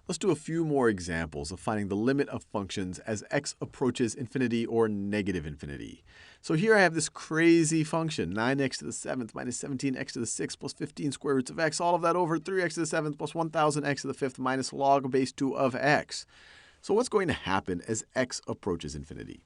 Let's do a few more examples of finding the limit of functions as x approaches infinity or negative infinity. So here I have this crazy function, 9x to the 7th minus 17x to the 6th plus 15 square roots of x, all of that over 3x to the 7th plus 1000x to the 5th minus log base 2 of x. So what's going to happen as x approaches infinity?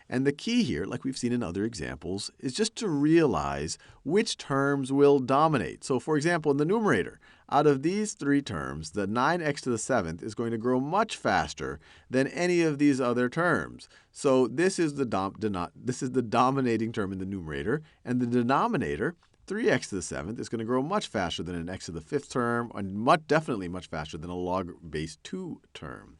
And the key here, like we've seen in other examples, is just to realize which terms will dominate. So for example, in the numerator, out of these three terms, the 9x to the 7th is going to grow much faster than any of these other terms. So this is the dominating term in the numerator, and the denominator, 3x to the 7th, is going to grow much faster than an x to the 5th term, and definitely much faster than a log base 2 term.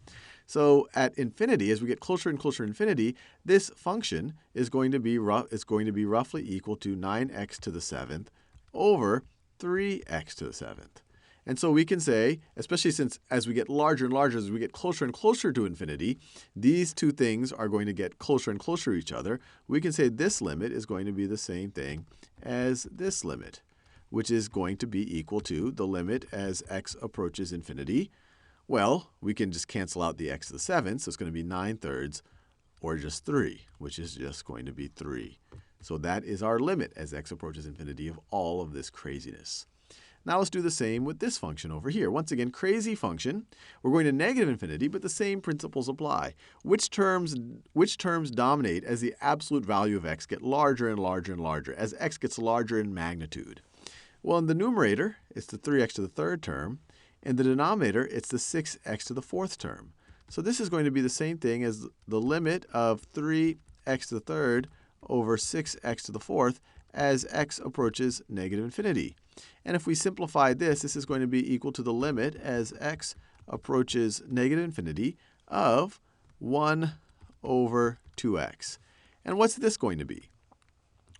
So at infinity, as we get closer and closer to infinity, this function is going to be roughly equal to 9x to the 7th over 3x to the 7th. And so we can say, especially since as we get larger and larger, as we get closer and closer to infinity, these two things are going to get closer and closer to each other. We can say this limit is going to be the same thing as this limit, which is going to be equal to the limit as x approaches infinity. Well, we can just cancel out the x to the 7th, so it's going to be 9/3, or just 3, which is just going to be 3. So that is our limit as x approaches infinity of all of this craziness. Now let's do the same with this function over here. Once again, crazy function. We're going to negative infinity, but the same principles apply. Which terms dominate as the absolute value of x get larger and larger and larger, as x gets larger in magnitude? Well, in the numerator, it's the 3x to the 3rd term. In the denominator, it's the 6x to the 4th term. So this is going to be the same thing as the limit of 3x to the 3rd over 6x to the 4th as x approaches negative infinity. And if we simplify this, this is going to be equal to the limit as x approaches negative infinity of 1 over 2x. And what's this going to be?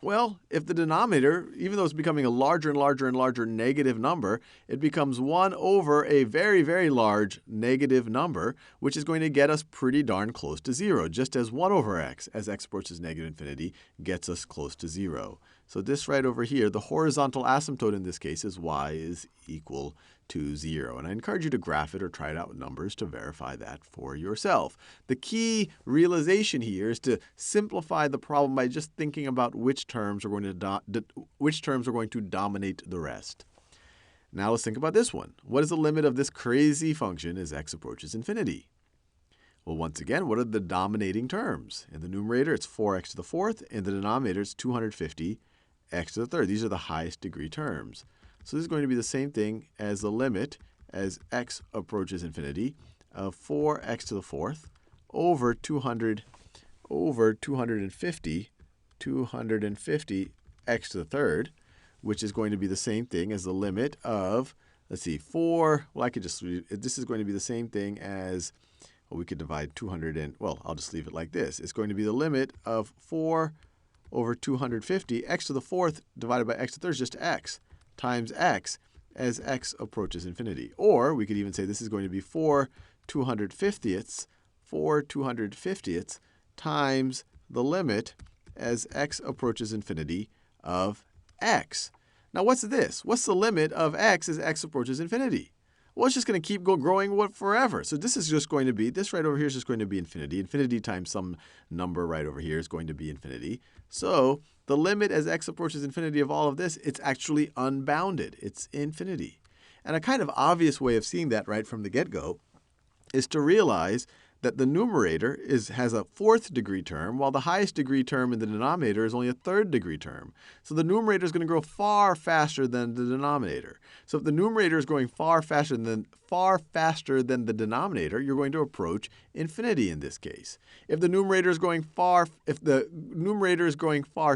Well, if the denominator, even though it's becoming a larger and larger and larger negative number, it becomes 1 over a very, very large negative number, which is going to get us pretty darn close to 0, just as 1 over x, as x approaches negative infinity, gets us close to 0. So this right over here, the horizontal asymptote in this case is y is equal to 0. And I encourage you to graph it or try it out with numbers to verify that for yourself. The key realization here is to simplify the problem by just thinking about which terms are going to dominate the rest. Now let's think about this one. What is the limit of this crazy function as x approaches infinity? Well, once again, what are the dominating terms? In the numerator, it's 4x to the 4th. In the denominator, it's 250x to the 3rd. These are the highest degree terms. So this is going to be the same thing as the limit as x approaches infinity of 4x to the 4th over 250x to the 3rd, which is going to be the same thing as the limit of, let's see, 4, well, I could just, this is going to be the same thing as, well, we could divide 200 and, well, I'll just leave it like this. It's going to be the limit of 4 over 250, x to the 4th divided by x to the 3rd is just x, times x as x approaches infinity. Or we could even say this is going to be 4 250ths times the limit as x approaches infinity of x. Now what's this? What's the limit of x as x approaches infinity? Well, it's just going to keep growing forever. So this is just going to be, this right over here is just going to be infinity. Infinity times some number right over here is going to be infinity. So the limit as x approaches infinity of all of this, it's actually unbounded. It's infinity. And a kind of obvious way of seeing that right from the get-go is to realize that the numerator has a 4th degree term, while the highest degree term in the denominator is only a 3rd degree term. So the numerator is going to grow far faster than the denominator. So if the numerator is growing far faster than the denominator, you're going to approach infinity in this case. If the numerator is growing far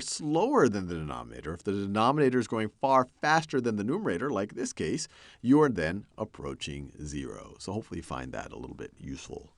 slower than the denominator, if the denominator is growing far faster than the numerator, like this case, you are then approaching 0. So hopefully you find that a little bit useful.